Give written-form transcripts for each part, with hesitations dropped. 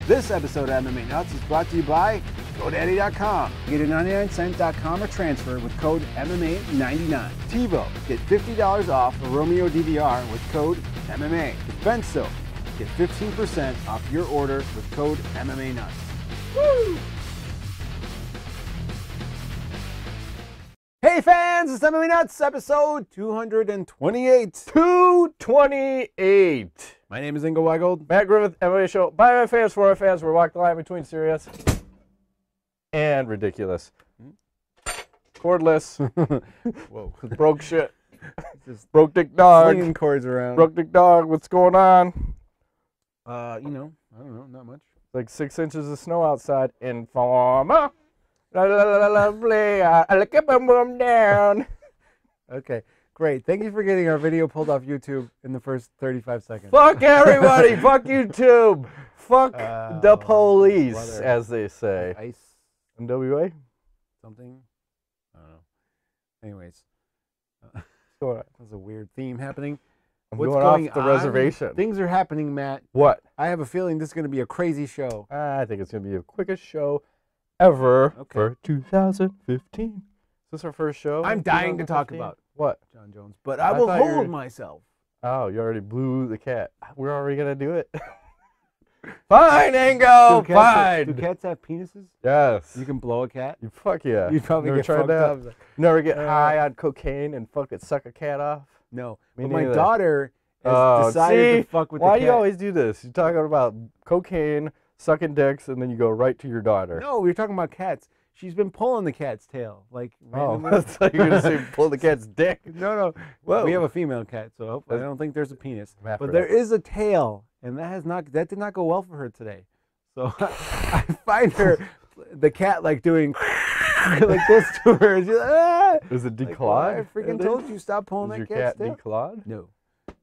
This episode of MMA Nuts is brought to you by GoDaddy.com. Get a 99cent.com or transfer with code MMA99. TiVo. Get $50 off a Romeo DVR with code MMA. Benso. Get 15% off your order with code MMA Nuts. Woo! Hey fans, it's MMA Nuts, episode 228. 228. My name is Ingo Weigold. Matt Griffith, MMA Show. By my fans, for our fans, we're walking the line between serious and ridiculous. Cordless. Whoa. Broke shit. Just broke dick dog. slinging cords around. Broke dick dog. What's going on? I don't know, not much. Like 6 inches of snow outside. Informer. Lovely. I look up and boom down. Okay, great. Thank you for getting our video pulled off YouTube in the first 35 seconds. Fuck everybody. Fuck YouTube. Fuck the police, weather. as they say. Ice NWA? something? I don't know. Anyways, What? there's a weird theme happening. I'm What's going going off the on? reservation. Things are happening, Matt. What? I have a feeling this is going to be a crazy show. I think it's going to be the quickest show ever for 2015. Is this our first show? I'm dying to talk 2015? about What? Jon Jones, but I will thought you were- hold myself. Oh, you already blew the cat. We're already going to do it? Fine, Ango, fine. Do cats have penises? Yes. You can blow a cat? You fuck yeah. You'd probably Never get tried fucked that? up. Never get high on cocaine and fucking suck a cat off? No. Me But my neither. daughter has decided to fuck with the cat. Why do you always do this? You're talking about cocaine, sucking dicks, and then you go right to your daughter. No, we were talking about cats. She's been pulling the cat's tail. Like, Oh, randomly. I thought you were going to say pull the cat's dick. No. Whoa. We have a female cat, so hopefully I don't think there's a penis. But Hermaphrodite. there is a tail, and that did not go well for her today. So I find the cat like doing like this to her. She's like, ah! Is it Like, declawed? well, I freaking told you stop pulling Is that your cat's cat tail. declawed? No.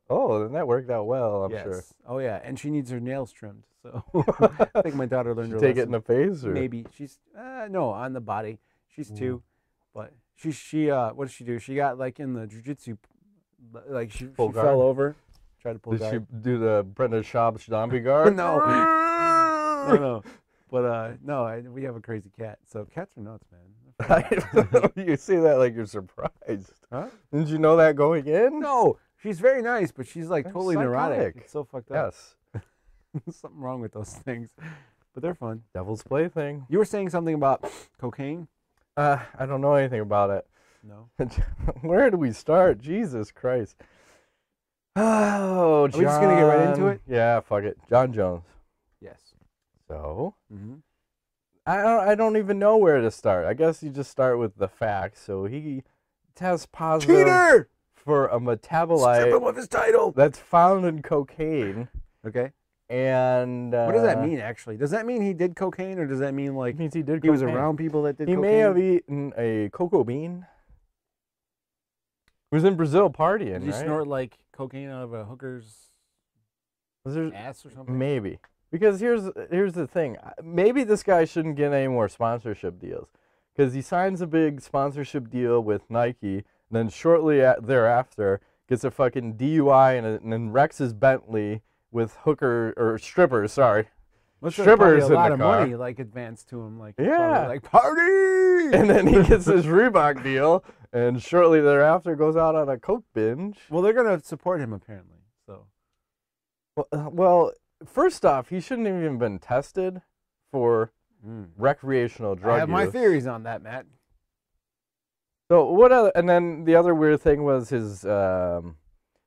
Oh, then that worked out well, I'm Yes. sure. Oh yeah, and she needs her nails trimmed. So I think my daughter learned Did her you take it in lesson. the face? Or? Maybe she's no on the body. She's 2, but she what did she do? She got like in the jujitsu, like she Full guard? fell over, tried to pull Did guard. she do the Brendan Schaub zombie guard? No. No. But no, we have a crazy cat. So cats are nuts, man. You say that like you're surprised. Huh? Didn't you know that going in? No, she's very nice, but she's like They're totally neurotic. psychotic. It's so fucked up. Yes. There's something wrong with those things, but they're fun. Devil's plaything. You were saying something about cocaine? I don't know anything about it. No. Where do we start? Jesus Christ. Oh, Are we just gonna get right into it? Yeah, fuck it. Jon Jones. Yes. So, Mm-hmm. I don't even know where to start. I guess you just start with the facts. So he tests positive Cheater! for a metabolite Strip him of his title. that's found in cocaine. Okay. And What does that mean, actually? Does that mean he did cocaine, or does that mean like It means he did. he was cocaine. around people that did He cocaine? may have eaten a cocoa bean. He was in Brazil partying, Did he right? snort like cocaine out of a hooker's Was there, ass or something? maybe. Because here's the thing. Maybe this guy shouldn't get any more sponsorship deals. Because he signs a big sponsorship deal with Nike, and then shortly thereafter gets a fucking DUI and then wrecks his Bentley with strippers, sorry. Must strippers a in lot the of car. money like advanced to him, like Yeah. probably like party. And then he gets his Reebok deal, and shortly thereafter goes out on a coke binge. Well, they're gonna support him apparently. So Well, first off, he shouldn't have even been tested for recreational drug I have use. my theories on that, Matt. So what other? And then the other weird thing was his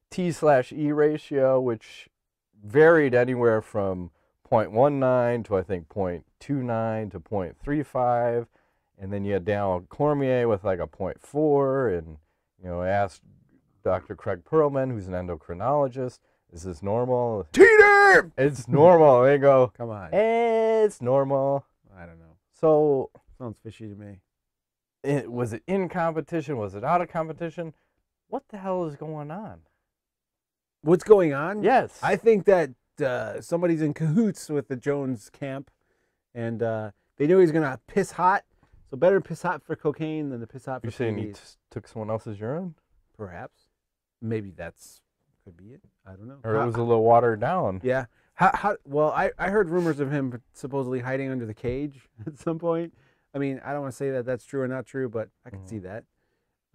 T/E ratio, which varied anywhere from 0.19 to I think 0.29 to 0.35, and then you had Daniel Cormier with like a 0.4, and I asked Dr. Craig Perlman, who's an endocrinologist, is this normal? Teeter! It's normal. They go, Come on. it's normal. I don't know. So Sounds fishy to me. was it in competition? Was it out of competition? What the hell is going on? What's going on? Yes. I think that somebody's in cahoots with the Jones camp, and they knew he was gonna piss hot. So better piss hot for cocaine than to piss hot for You're saying he TVs. took someone else's urine? Perhaps. Maybe that's could be it. I don't know. Or it was a little watered down? Yeah. Well, I heard rumors of him supposedly hiding under the cage at some point. I mean, I don't want to say that that's true or not true, but I can see that.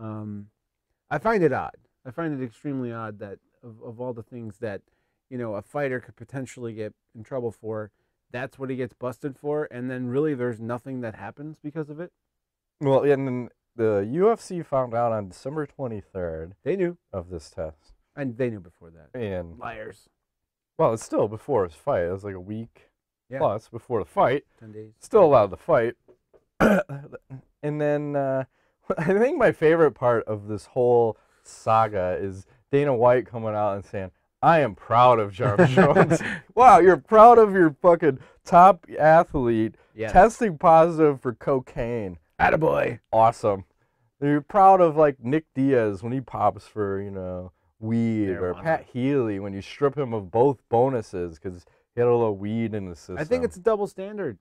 I find it odd. I find it extremely odd that of all the things that, a fighter could potentially get in trouble for, that's what he gets busted for, and then really there's nothing that happens because of it. Well, and then the UFC found out on December 23rd. They knew of this test, and they knew before that. And liars. Well, it's still before his fight. It was like a week plus before the fight. 10 days. Still allowed to fight. And then I think my favorite part of this whole saga is Dana White coming out and saying, I am proud of Jon Jones. Wow, you're proud of your fucking top athlete testing positive for cocaine. Attaboy. Awesome. You're proud of, like, Nick Diaz when he pops for, weed, or Pat Healy when you strip him of both bonuses because he had a little weed in the system. I think it's a double standard.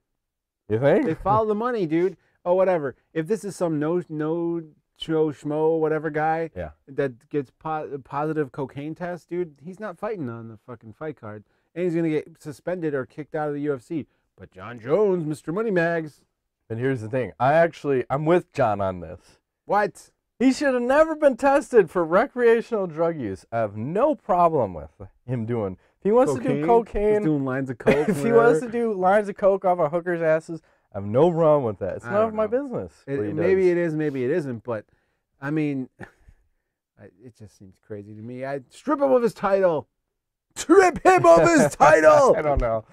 You think? They follow the money, dude. Oh, whatever. If this is some no Joe Schmo whatever guy that gets positive cocaine test, dude, he's not fighting on the fucking fight card, and he's gonna get suspended or kicked out of the UFC. But Jon Jones, Mr. Moneymags. And here's the thing. I'm with John on this. What? He should have never been tested for recreational drug use. I have no problem with him doing. If he wants to do cocaine, he's doing lines of coke. If he wants to do lines of coke off of hookers' asses, I have no problem with that. It's none of my business. Maybe it is, maybe it isn't. But I mean, it just seems crazy to me. I'd strip him of his title. Strip him of his title. I don't know.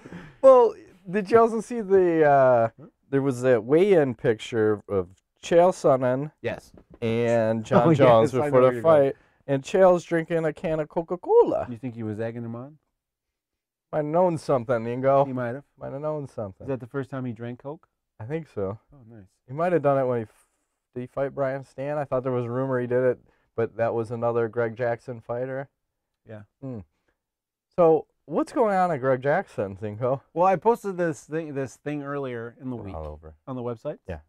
Well, did you also see the? There was a weigh-in picture of Chael Sonnen. Yes. And Jon Jones before the fight, and Chael's drinking a can of Coca-Cola. You think he was egging him on? Might have known something, Ingo. He might have. Might have known something. Is that the first time he drank Coke? I think so. Oh, nice. He might have done it when did he fight Brian Stan? I thought there was a rumor he did it, but that was another Greg Jackson fighter. Yeah. So what's going on at Greg Jackson, Ingo? Well, I posted this thing earlier in the week on the website. Yeah.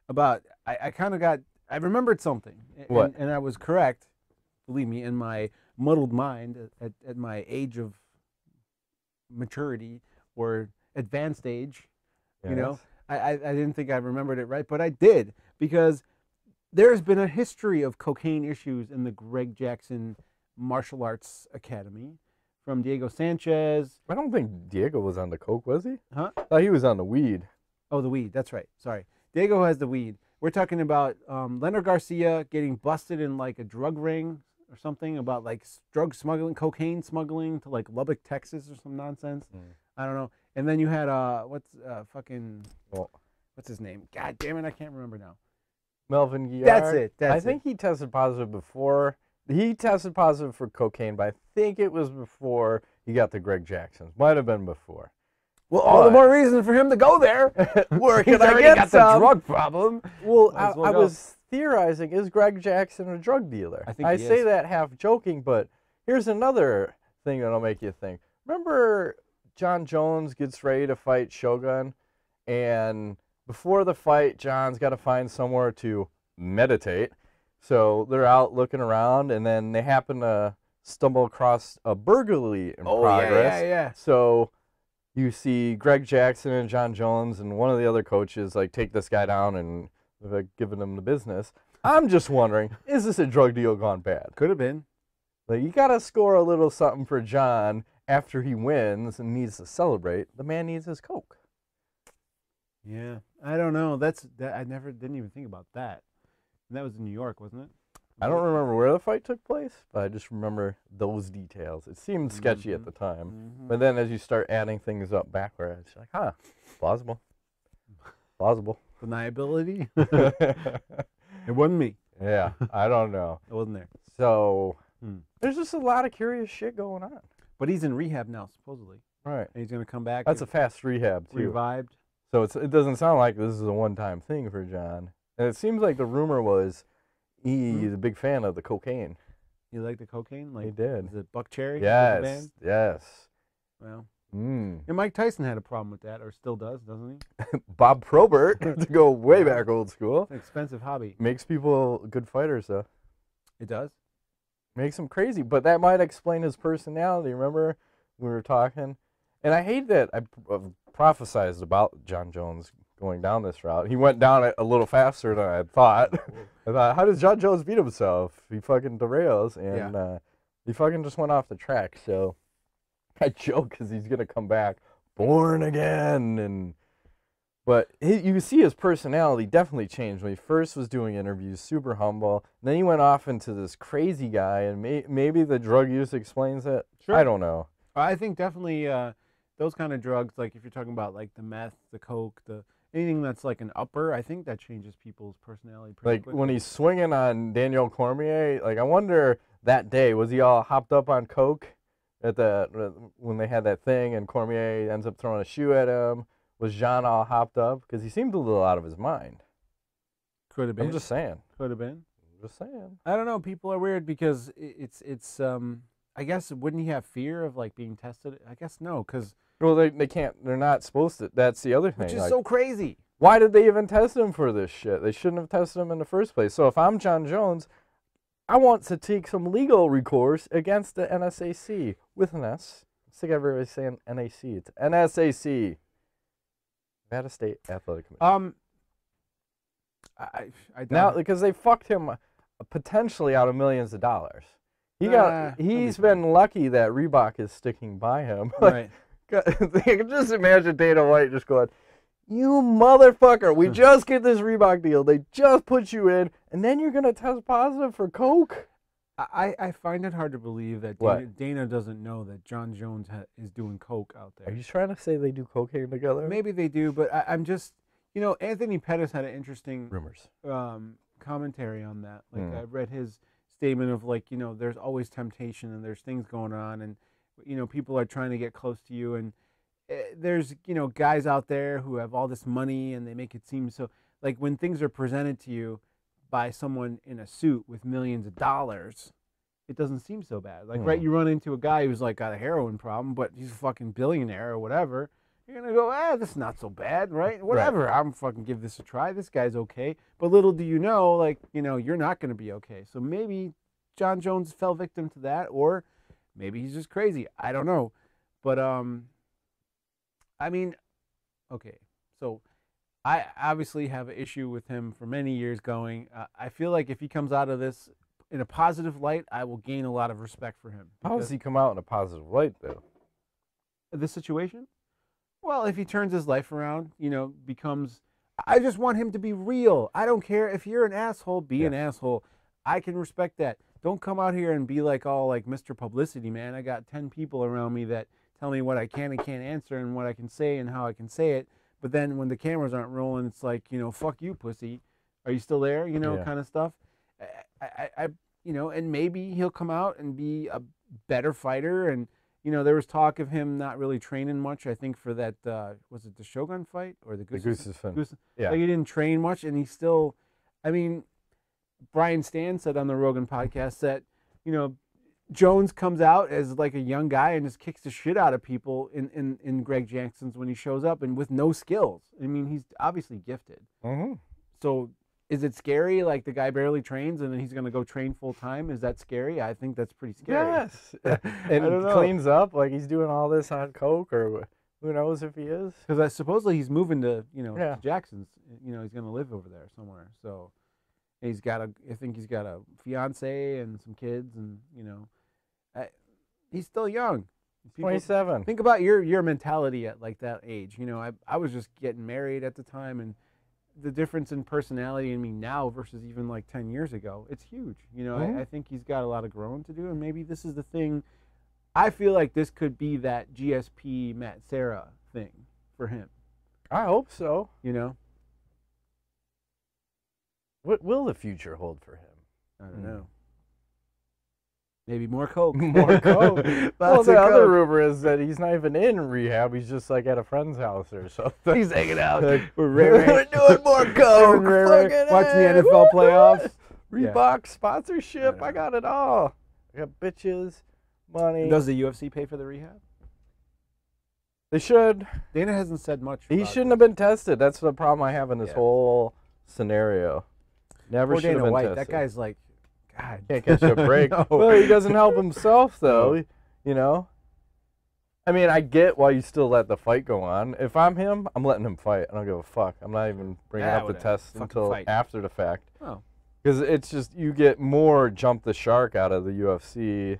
About I remembered something. What? And I was correct. Believe me, in my muddled mind at my age of maturity or advanced age, I didn't think I remembered it right, but I did, because there's been a history of cocaine issues in the Greg Jackson Martial Arts Academy, from Diego Sanchez. I don't think Diego was on the coke, was he? Huh? I thought he was on the weed. Oh, the weed. That's right. Sorry. Diego has the weed. We're talking about Leonard Garcia getting busted in like a drug ring or something, about like drug smuggling, cocaine smuggling to like Lubbock, Texas or some nonsense. I don't know. And then you had what's his name? God damn it, I can't remember now. Melvin Guillard. That's it. I think he tested positive before. He tested positive for cocaine, but I think it was before he got the Greg Jacksons. Might have been before. Well, all the more reason for him to go there. Where can I get some? The drug problem. Well, I was theorizing, is Greg Jackson a drug dealer? I think I say that half joking, but here's another thing that'll make you think. Remember Jon Jones gets ready to fight Shogun, and before the fight, John's got to find somewhere to meditate. So they're out looking around, and then they happen to stumble across a burglary in progress. Yeah. So you see Greg Jackson and Jon Jones and one of the other coaches like take this guy down and like, giving him the business. I'm just wondering, is this a drug deal gone bad? Could have been. Like, you got to score a little something for John after he wins and needs to celebrate. The man needs his Coke. Yeah, I don't know. I didn't even think about that. And that was in New York, wasn't it? I don't remember where the fight took place, but I just remember those details. It seemed sketchy at the time. But then as you start adding things up backwards, it's like, plausible. Plausible. Deniability? It wasn't me. Yeah, I don't know. It wasn't there. So there's just a lot of curious shit going on. But he's in rehab now, supposedly. Right. And he's going to come back. That's a fast rehab, too. Revived. So it doesn't sound like this is a one-time thing for John. And it seems like the rumor was he's a big fan of the cocaine. You like the cocaine? Like, he did. Is it Buck Cherry? Yes. Yes. Well. And Mike Tyson had a problem with that, or still does, doesn't he? Bob Probert, to go way back old school. It's an expensive hobby. Makes people good fighters, though. It does? Makes him crazy. But that might explain his personality. Remember we were talking? And I hate that I prophesized about Jon Jones going down this route. He went down a little faster than I had thought. I thought, how does Jon Jones beat himself? He fucking derails, and he fucking just went off the track. So I joke because he's going to come back born again. But you see his personality definitely changed when he first was doing interviews, super humble. Then he went off into this crazy guy, and maybe the drug use explains it. Sure. I don't know. I think definitely those kind of drugs, like if you're talking about like the meth, the coke, anything that's like an upper, I think that changes people's personality pretty quickly. When he's swinging on Daniel Cormier, like I wonder that day, was he all hopped up on coke when they had that thing and Cormier ends up throwing a shoe at him? Was Jon all hopped up? Because he seemed a little out of his mind. Could have been. I'm just saying. Could have been. I'm just saying. I don't know. People are weird because it's I guess wouldn't he have fear of like being tested? I guess no, because well they can't. They're not supposed to. That's the other thing. Which is so crazy. Why did they even test him for this shit? They shouldn't have tested him in the first place. So if I'm Jon Jones, I want to take some legal recourse against the NSAC with an S. I think everybody's saying NAC. It's NSAC. Nevada State Athletic Commission. I now because they fucked him potentially out of millions of dollars. He's been lucky that Reebok is sticking by him. Right. I can just imagine Dana White just going, "You motherfucker! We just get this Reebok deal. They just put you in, and then you're gonna test positive for coke." I find it hard to believe that Dana doesn't know that Jon Jones is doing coke out there. Are you trying to say they do cocaine together? Maybe they do, but I'm just, Anthony Pettis had an interesting rumors commentary on that. Like I read his statement of like, there's always temptation and there's things going on and, people are trying to get close to you and there's, guys out there who have all this money and they make it seem so like when things are presented to you by someone in a suit with millions of dollars, it doesn't seem so bad. Like, right, you run into a guy who's like got a heroin problem, but he's a fucking billionaire or whatever. You're going to go, this is not so bad, right? Whatever, right. I'm fucking give this a try. This guy's okay. But little do you know, like, you're not going to be okay. So maybe Jon Jones fell victim to that, or maybe he's just crazy. I don't know. But, I mean, okay, so I obviously have an issue with him for many years going. I feel like if he comes out of this in a positive light, I will gain a lot of respect for him. How does he come out in a positive light, though? This situation? Well, if he turns his life around, becomes... I just want him to be real. I don't care. If you're an asshole, be an asshole. I can respect that. Don't come out here and be like all like Mr. Publicity, man. I got 10 people around me that tell me what I can and can't answer and what I can say and how I can say it. But then when the cameras aren't rolling, it's like, fuck you, pussy. Are you still there? Kind of stuff. And maybe he'll come out and be a better fighter. And, there was talk of him not really training much, I think, for that, was it the Shogun fight or the Goose's fight? Yeah. Like he didn't train much, and he still, Brian Stan said on the Rogan podcast that, Jones comes out as like a young guy and just kicks the shit out of people in Greg Jackson's when he shows up and with no skills. I mean, he's obviously gifted. Mm-hmm. So is it scary? Like the guy barely trains and then he's going to go train full time. Is that scary? I think that's pretty scary. Yes. And cleans up like he's doing all this on coke or who knows if he is. Because supposedly he's moving to, to Jackson's. He's going to live over there somewhere. So I think he's got a fiance and some kids and, he's still young. 27. Think about your mentality at like that age. I was just getting married at the time, and the difference in personality in me now versus even like 10 years ago, it's huge. I think he's got a lot of growing to do, and maybe this is the thing. I feel like this could be that GSP Matt Serra thing for him. I hope so. What will the future hold for him? I don't know. Maybe more coke. More coke. Well, the other rumor is that he's not even in rehab. He's just like at a friend's house or something. He's hanging out. We're doing more coke. Watching the NFL playoffs. Reebok sponsorship. I got it all. I got bitches, money. Does the UFC pay for the rehab? They should. Dana hasn't said much. He shouldn't have been tested. That's the problem I have in this whole scenario. Never should have been tested. That guy's like, God, can't catch a break. No. Well, he doesn't help himself, though. I mean, I get why you still let the fight go on. If I'm him, I'm letting him fight. I don't give a fuck. I'm not even bringing up the test until after the fact. Oh. Because it's just, you get more jump the shark out of the UFC.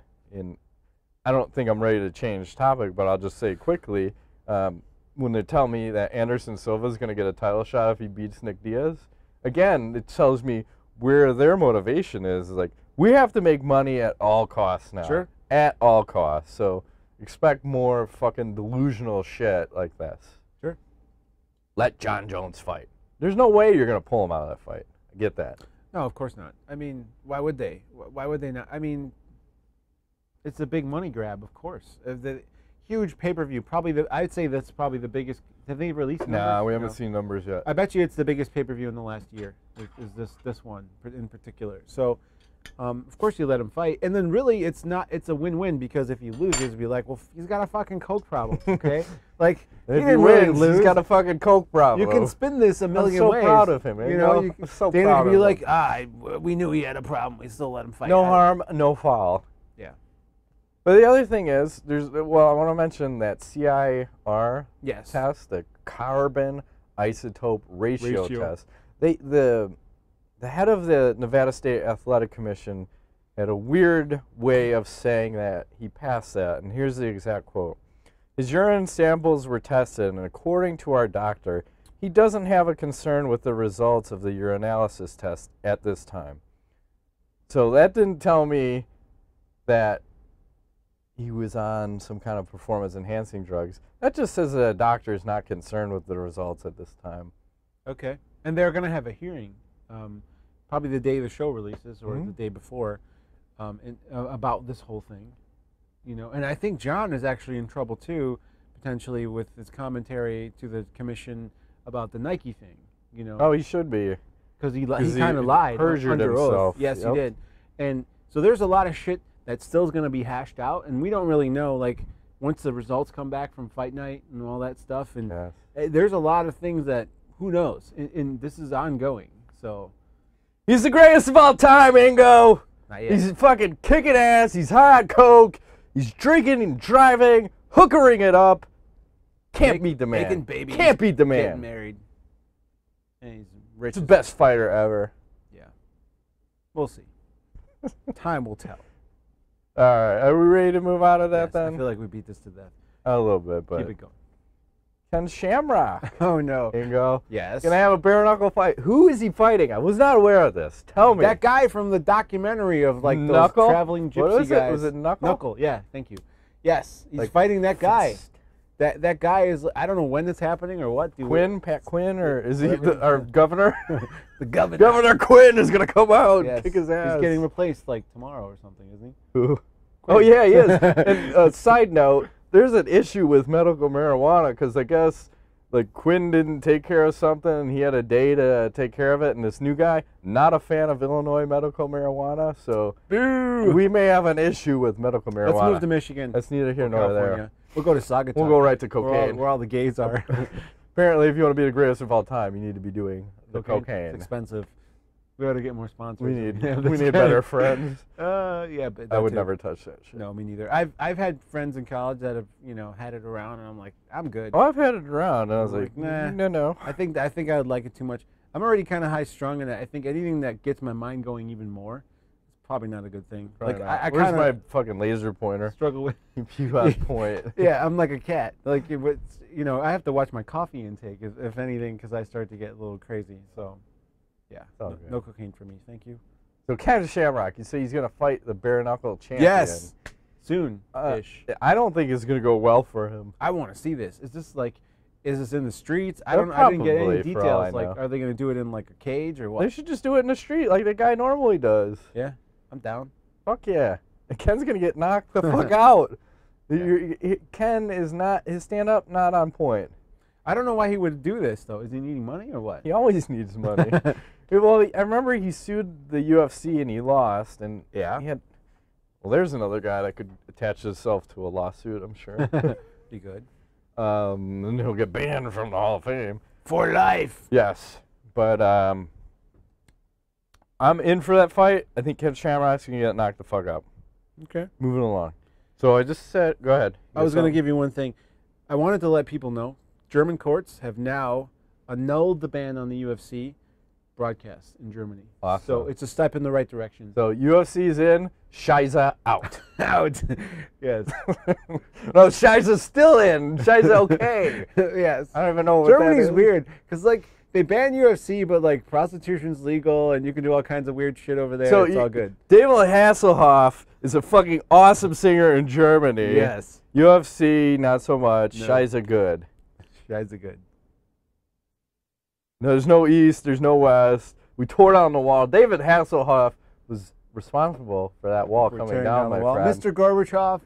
I don't think I'm ready to change topic, but I'll just say quickly, when they tell me that Anderson Silva is going to get a title shot if he beats Nick Diaz, again, it tells me where their motivation is. Like, we have to make money at all costs now. Sure. At all costs. So expect more fucking delusional shit like this. Sure. Let Jon Jones fight. There's no way you're going to pull him out of that fight. I get that. No, of course not. I mean, why would they? Why would they not? I mean, it's a big money grab, of course. The huge pay-per-view, I'd say that's probably the biggest. Have they released numbers? Nah, we haven't seen numbers yet. I bet you it's the biggest pay-per-view in the last year, is this one in particular. So, of course you let him fight. And then really it's a win-win, because if he loses, it'd be like, well, he's got a fucking coke problem, okay? Like, he if he didn't wins, really lose. he's got a fucking coke problem. You can spin this a million ways. I'm so proud of him. You know, I'm so Dana proud could be of like, him. we knew he had a problem. We still let him fight. No harm, no foul. Yeah. But the other thing is, I want to mention that CIR test, the carbon isotope ratio test. The head of the Nevada State Athletic Commission had a weird way of saying that he passed that, and here's the exact quote. His urine samples were tested, and according to our doctor, he doesn't have a concern with the results of the urinalysis test at this time. So that didn't tell me that he was on some kind of performance-enhancing drugs. That just says that a doctor is not concerned with the results at this time. Okay. And they're going to have a hearing, probably the day the show releases or the day before, about this whole thing. You know, and I think Jon is actually in trouble too, potentially, with his commentary to the commission about the Nike thing. You know. Oh, he should be. Because he kind of lied under oath. Yes, he did. And so there's a lot of shit that still is going to be hashed out, and we don't really know, like, once the results come back from Fight Night and all that stuff. And there's a lot of things that, who knows? And this is ongoing. So he's the greatest of all time, Ingo. Not yet. He's fucking kicking ass. He's high on coke. He's drinking and driving, hookering it up. Can't beat the man. Making babies. Can't beat the man. Getting married. And he's rich. He's the best fighter ever. Yeah. We'll see. Time will tell. All right. Are we ready to move out of that then? I feel like we beat this to death. A little bit, but keep it going. Ken Shamrock. Oh, no. Ingo. Yes. Gonna have a bare knuckle fight. Who is he fighting? I was not aware of this. Tell me. That guy from the documentary of, like, Knuckle? those traveling gypsy what was guys. It? Was it Knuckle? Knuckle, yeah. Thank you. Yes. He's fighting that guy. That guy is, I don't know when it's happening or what. Pat Quinn, or is he our governor? The governor. Governor Quinn is going to come out and kick his ass. He's getting replaced, like, tomorrow or something, isn't he? Who? Oh, yeah, he is. And side note, there's an issue with medical marijuana because I guess, like, Quinn didn't take care of something and he had a day to take care of it, and this new guy, not a fan of Illinois medical marijuana, so we may have an issue with medical marijuana. Let's move to Michigan. That's neither here nor there. We'll go to Saugatuck. We'll go right to cocaine. Where all the gays are. Apparently, if you want to be the greatest of all time, you need to be doing the cocaine. It's expensive. We ought to get more sponsors. We need better friends. Yeah, but I would never touch that shit. No, me neither. I've had friends in college that have had it around, and I'm like, I'm good. Oh, I've had it around, and I was like, nah, no. I think I would like it too much. I'm already kind of high strung, and I think anything that gets my mind going even more, is probably not a good thing. Probably like I where's my fucking laser pointer? Struggle with. You on point. Yeah, I'm like a cat. Like I have to watch my coffee intake if anything, because I start to get a little crazy. So. Yeah, no cocaine for me. Thank you. So Ken Shamrock, you say he's going to fight the bare knuckle champion. Yes, soon-ish. I don't think it's going to go well for him. I want to see this. Is this in the streets? I didn't get any details. Like, are they going to do it in like a cage or what? They should just do it in the street like the guy normally does. Yeah, I'm down. Fuck yeah. And Ken's going to get knocked the fuck out. Yeah. Ken is not, his stand-up not on point. I don't know why he would do this, though. Is he needing money or what? He always needs money. Well, I remember he sued the UFC and he lost. And he had. Well, there's another guy that could attach himself to a lawsuit, I'm sure. Be good. And he'll get banned from the Hall of Fame. For life. Yes. But I'm in for that fight. I think Ken Shamrock's going to get knocked the fuck up. Okay. Moving along. So I just said, go ahead. I was going to give you one thing. I wanted to let people know German courts have now annulled the ban on the UFC broadcast in Germany. Awesome. So it's a step in the right direction. So UFC's in, Shiza out. Out. Yes. No, Shiza's still in. Shiza okay. Yes. I don't even know what Germany's that is. weird because like they ban UFC, but like prostitution's legal and you can do all kinds of weird shit over there. So it's all good. David Hasselhoff is a fucking awesome singer in Germany. Yes. UFC, not so much. No. Shiza good. Shiza good. No, there's no East, there's no West. We tore down the wall. David Hasselhoff was responsible for that wall coming down, my friend. Mr. Gorbachev,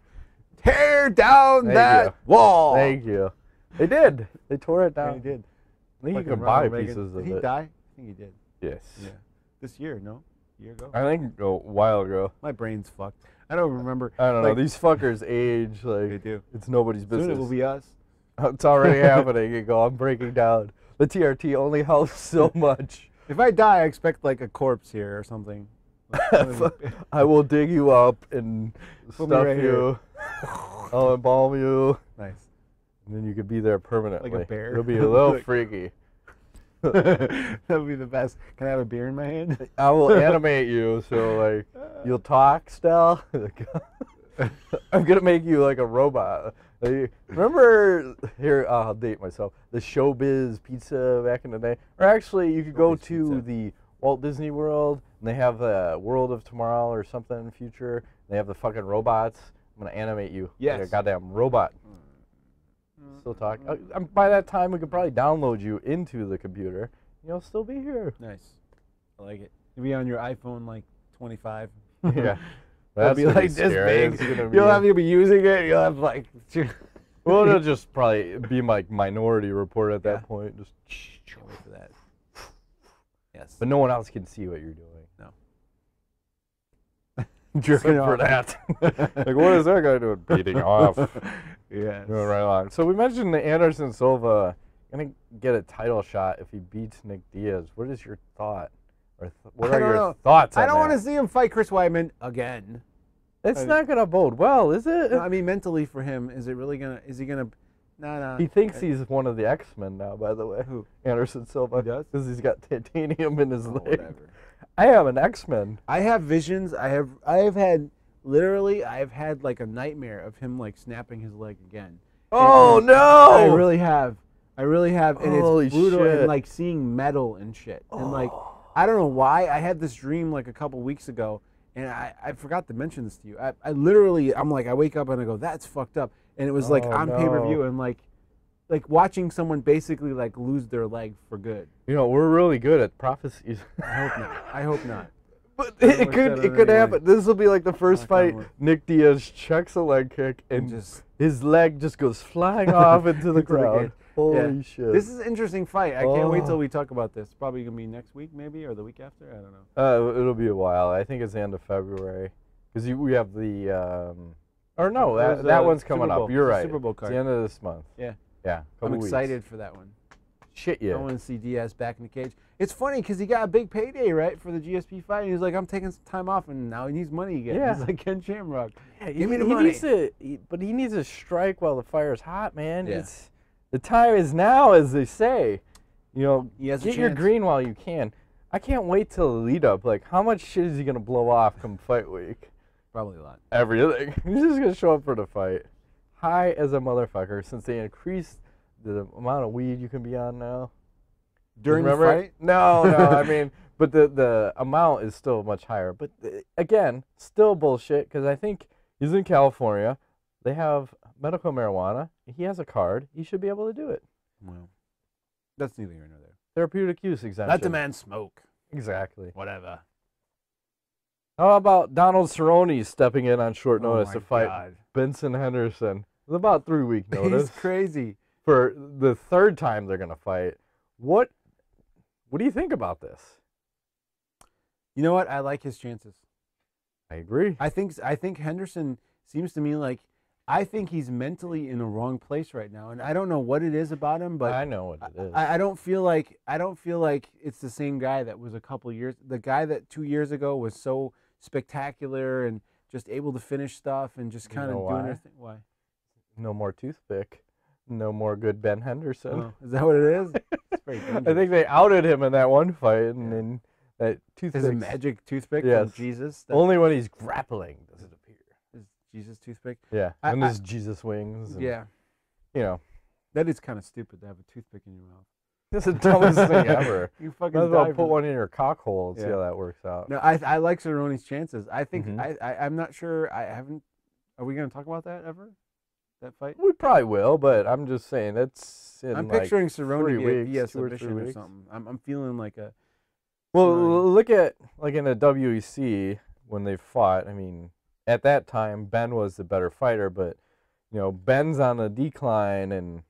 tear down that wall. Thank you. They did. They tore it down. Yeah, he did. I think you Fucking could buy Ronald Reagan. pieces of Did he it. die? I think he did. Yes. Yeah. This year, no? A year ago? I think a while ago. My brain's fucked. I don't remember. I don't know. These fuckers age like They do. it's nobody's business. Soon it will be us. It's already happening. You go, I'm breaking down. The TRT only helps so much. If I die, I expect like a corpse here or something. I will dig you up and Put me stuff right you. I'll embalm you. Nice. And then you could be there permanently. Like a bear? It'll be a little freaky. That would be the best. Can I have a beer in my hand? I will animate you so like you'll talk still. I'm gonna make you like a robot. Like, remember here? I'll date myself. The Showbiz Pizza back in the day, or actually, you could go to the Walt Disney World and they have the World of Tomorrow or something in the future. They have the fucking robots. I'm gonna animate you like a goddamn robot. Still talk. By that time, we could probably download you into the computer. You'll still be here. Nice. I like it. You'll be on your iPhone like 25. Yeah. It'll be like this big. You'll be using it. You'll have like. Well, it'll just probably be like Minority Report at that point. Just can't wait for that. Yes. But no one else can see what you're doing. No. Jerking for that. Like, what is that guy doing? Beating off. Yeah. Moving right along. So we mentioned the Anderson Silva gonna get a title shot if he beats Nick Diaz. What is your thought? Or what are your thoughts on that? I don't want to see him fight Chris Weidman again. It's not gonna bode well, is it? No, I mean, mentally for him, is it really gonna? Is he gonna? No. He thinks he's one of the X-Men now. By the way, who? Anderson Silva. He does? Because he's got titanium in his leg. Whatever. I am an X-Men. I have visions. I have had like a nightmare of him like snapping his leg again. Oh no! I really have, and Holy it's brutal. shit. And like seeing metal and shit, and like I don't know why I had this dream like a couple weeks ago, and I forgot to mention this to you. I literally I'm like I wake up and I go that's fucked up, and it was like on pay-per-view and like watching someone basically like lose their leg for good. You know, we're really good at prophecies. I hope not. But it could happen. This will be like the first fight. Nick Diaz checks a leg kick and just his leg just goes flying off into the crowd. Holy shit! This is an interesting fight. I can't wait till we talk about this. Probably gonna be next week, maybe, or the week after. I don't know. It'll be a while. I think it's the end of February because we have the. Or no, that one's coming up. You're right. Super Bowl card. It's the end of this month. Yeah. Yeah. I'm excited for that one. Shit, yeah. I want to see Diaz back in the cage. It's funny because he got a big payday, right, for the GSP fight. And he's like, I'm taking some time off, and now he needs money again. Yeah. He's like Ken Shamrock. Yeah, give me the money. But he needs to strike while the fire's hot, man. Yeah. The time is now, as they say. You know, he has get a your chance. green while you can. I can't wait till the lead up. Like, how much shit is he gonna blow off come fight week? Probably a lot. Everything. He's just gonna show up for the fight, high as a motherfucker. Since they increased the amount of weed you can be on now. During the fight? No. I mean, but the amount is still much higher. But again, still bullshit. Because I think he's in California. They have medical marijuana. He has a card. He should be able to do it. Well, that's neither here nor there. Therapeutic use exemption. Let the man smoke. Exactly. Whatever. How about Donald Cerrone stepping in on short notice to fight God. Benson Henderson? It was about 3-week notice. He's crazy. For the third time they're gonna fight. What do you think about this? You know what? I like his chances. I agree. I think Henderson seems to me like I think he's mentally in the wrong place right now, and I don't know what it is about him, but I know what it is. I don't feel like it's the same guy that was a couple years. The guy that 2 years ago was so spectacular and just able to finish stuff and just kind of doing her thing. Why? No more toothpick. No more good Ben Henderson. Oh, is that what it is? It's very dangerous. I think they outed him in that one fight, and then that toothpick. Is a magic toothpick from Jesus? Only when he's grappling does it appear. Is Jesus toothpick? Yeah, and there's Jesus wings. And, yeah. You know. That is kind of stupid to have a toothpick in your mouth. That's the dumbest thing ever. You fucking might as well put one in your cock hole and see how that works out. No, I like Cerrone's chances. I think I'm not sure. I haven't. Are we going to talk about that ever? That fight? We probably will, but I'm just saying that's. I'm picturing Cerrone via 2 or 3 submission or weeks. something. I'm feeling like a. Well, look at like in the WEC when they fought. I mean, at that time Ben was the better fighter, but you know Ben's on the decline and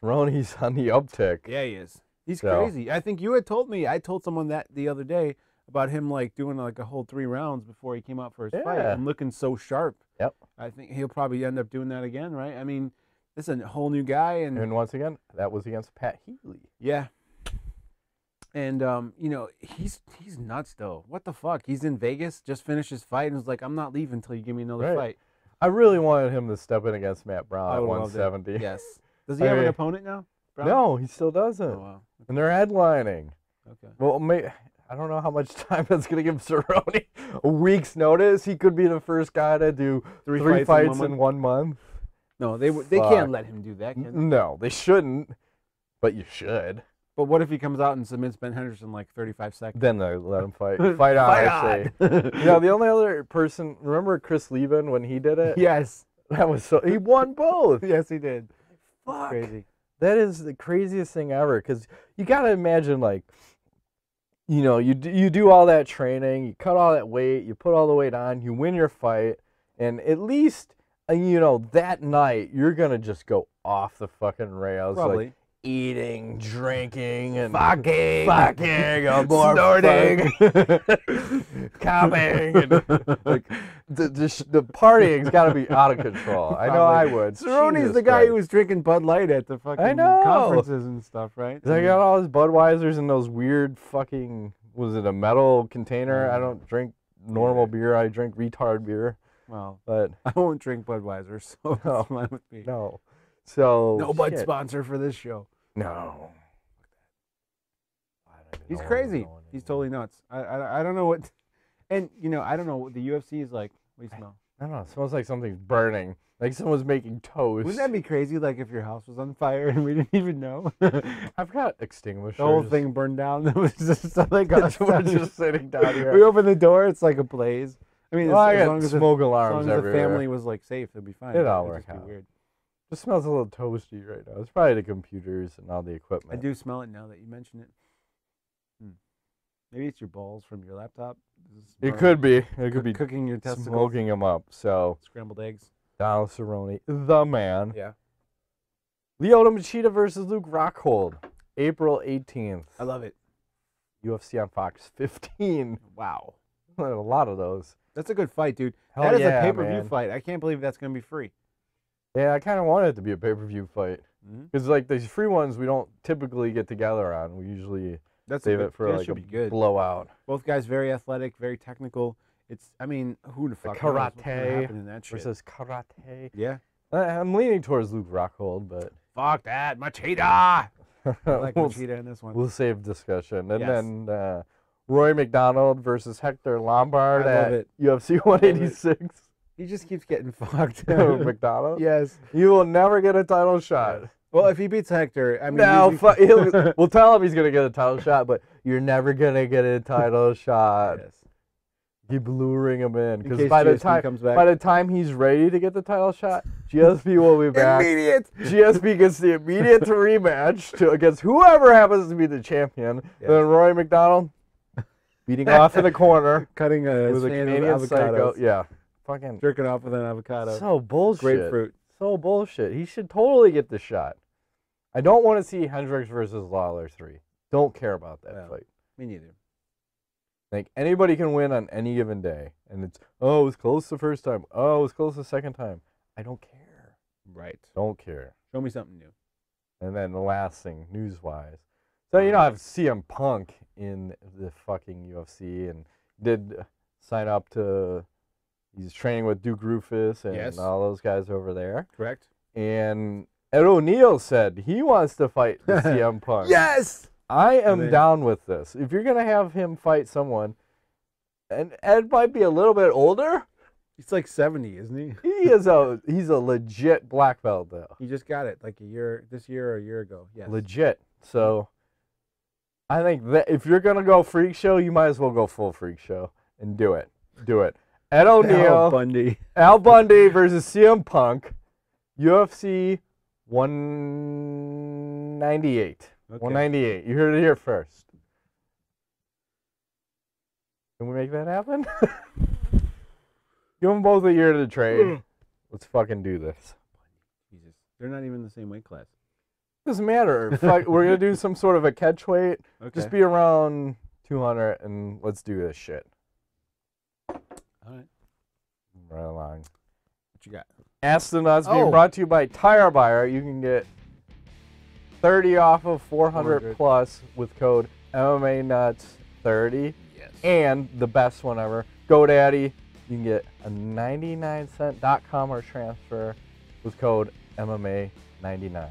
Cerrone's on the uptick. Yeah, he is. He's crazy. I think you had told me. I told someone that the other day about him like doing like a whole 3 rounds before he came out for his fight and looking so sharp. Yep. I think he'll probably end up doing that again, right? I mean, this is a whole new guy, and once again, that was against Pat Healy. Yeah. And you know, he's nuts though. What the fuck? He's in Vegas, just finished his fight, and was like, "I'm not leaving until you give me another fight." I really wanted him to step in against Matt Brown at 170. Yes. Does he have an opponent now? Brown? No, he still doesn't. Oh, wow. And they're headlining. Okay. Well, I don't know how much time that's going to give Cerrone. A week's notice. He could be the first guy to do three fights in 1 month. No, they can't let him do that, can they? No, they shouldn't. But you should. But what if he comes out and submits Ben Henderson like 35 seconds? Then they let him fight. Fight on, I say. You know, the only other person, remember Chris Weidman when he did it? Yes. That was he won both. Yes, he did. Fuck. Crazy. That is the craziest thing ever, because you got to imagine, like, you know, you do all that training, you cut all that weight, you put all the weight on, you win your fight, and at least, you know, that night, you're going to just go off the fucking rails. Probably. Like, eating, drinking, and fucking, snorting, copping, and like the partying's got to be out of control. I know I would. Cerrone's the guy who was drinking Bud Light at the fucking conferences and stuff, right? I got all his Budweisers in those weird fucking, was it a metal container? I don't drink normal beer. I drink retard beer. Well, but I won't drink Budweiser, so it's fine with me. No. So no Bud sponsor for this show. No. He's crazy. He's totally nuts. I don't know what, and you know, I don't know what the UFC is like. What do you smell? I don't know. It smells like something's burning. Like someone's making toast. Wouldn't that be crazy? Like if your house was on fire and we didn't even know. I've got extinguishers. The whole thing burned down. It was just like us. We're just sitting down here. We open the door. It's like a blaze. I mean, well, as long as smoke alarms as long as everywhere. the family was like safe, it'd be fine. It'd all work out. Weird. It smells a little toasty right now. It's probably the computers and all the equipment. I do smell it now that you mention it. Maybe it's your balls from your laptop. It could be. It could be cooking your testicles, smoking them up. So scrambled eggs. Donald Cerrone, the man. Yeah. Lyoto Machida versus Luke Rockhold, April 18th. I love it. UFC on Fox 15. Wow. A lot of those. That's a good fight, dude. Hell that is yeah, a pay-per-view man. fight. I can't believe that's going to be free. Yeah, I kind of want it to be a pay-per-view fight. Because, like, these free ones we don't typically get together on. We usually save it for, like, a blowout. Both guys very athletic, very technical. It's, I mean, who the fuck knows what's gonna happen in that shit? Versus karate. Yeah. I'm leaning towards Luke Rockhold, but... Fuck that. Machida! I like Machida in this one. We'll save discussion. And then Rory MacDonald versus Hector Lombard at UFC 186. He just keeps getting fucked. MacDonald? Yes. You will never get a title shot. Well, if he beats Hector, I mean... No, we'll tell him he's going to get a title shot, but you're never going to get a title shot. Yes. Keep luring him in. Because by the time he's ready to get the title shot, GSP will be back. Immediate! GSP gets the immediate rematch against whoever happens to be the champion. Yes. Then Rory MacDonald beating off in the corner. Cutting with a Canadian psycho. Yeah. Fucking jerking off with an avocado. So bullshit. Grapefruit. So bullshit. He should totally get the shot. I don't want to see Hendricks versus Lawler 3. Don't care about that fight. Me neither. Like, anybody can win on any given day. And it's, oh, it was close the first time. Oh, it was close the second time. I don't care. Right. Don't care. Show me something new. And then the last thing, news-wise. So, you know, I have CM Punk in the fucking UFC and did sign up to He's training with Duke Rufus and all those guys over there. Correct. And Ed O'Neill said he wants to fight the CM Punk. Yes! I am down with this. If you're going to have him fight someone, and Ed might be a little bit older. He's like 70, isn't he? He's a legit black belt, though. He just got it like this year or a year ago. Yes. Legit. So I think that if you're going to go freak show, you might as well go full freak show and do it. Do it. Ed O'Neill. Al Bundy versus CM Punk. UFC 198. Okay. 198. You heard it here first. Can we make that happen? Give them both a year to train. Let's fucking do this. Jesus. They're not even in the same weight class. Doesn't matter. We're going to do some sort of a catch weight. Okay. Just be around 200 and let's do this shit. All right. Right along. What you got? Ask the Nuts being brought to you by Tire Buyer. You can get 30 off of 400 plus with code MMA Nuts 30. Yes. And the best one ever, GoDaddy. You can get a 99-cent .com transfer with code MMA 99.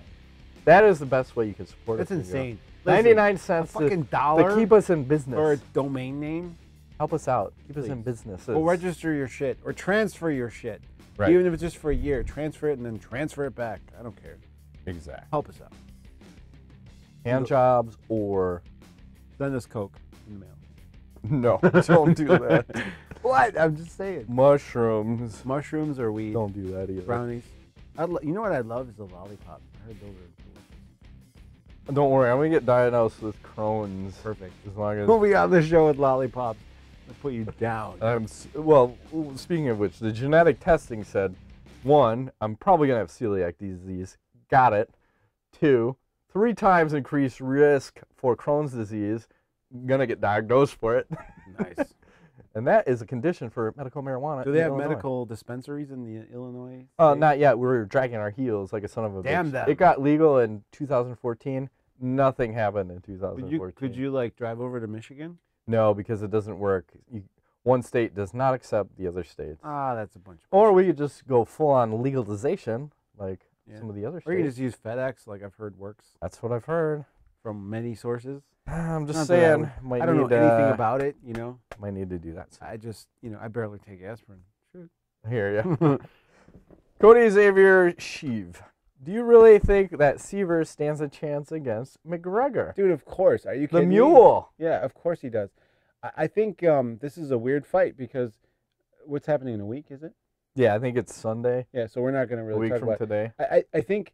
That is the best way you can support us. That's insane. 99 cents fucking dollar to keep us in business. For a domain name. Help us out. Keep us in business. Or register your shit. Or transfer your shit. Right. Even if it's just for a year. Transfer it and then transfer it back. I don't care. Exactly. Help us out. Hand jobs or... Send us Coke in the mail. No, don't do that. What? I'm just saying. Mushrooms. Mushrooms or weed. Don't do that either. Brownies. You know what I love is the lollipop. I heard those are delicious. Don't worry, I'm going to get diagnosed with Crohn's. Perfect. As long as... We'll be on the show with lollipops. I'll put you down. Well, speaking of which, the genetic testing said, 1, I'm probably going to have celiac disease. Got it. 2, 3 times increased risk for Crohn's disease. Going to get diagnosed for it. Nice. And that is a condition for medical marijuana. Do they have medical dispensaries in the Illinois? Not yet. We're dragging our heels like a son of a bitch. Damn that. It got legal in 2014. Nothing happened in 2014. Could you like drive over to Michigan? No, because it doesn't work. One state does not accept the other states. Ah, that's a bunch of Or we could just go full-on legalization, like some of the other states. Or you can just use FedEx, like I've heard works. That's what I've heard. From many sources. I'm just saying. I don't know anything about it, you know. Might need to do that. I just, I barely take aspirin. Sure. I hear you. Cody Xavier Sheev. Do you really think that Siver stands a chance against McGregor? Dude, of course. Are you kidding me? The mule. Yeah, of course he does. I think this is a weird fight because what's happening in a week, is it? Yeah, I think it's Sunday. Yeah, so we're not going to really talk about today. I think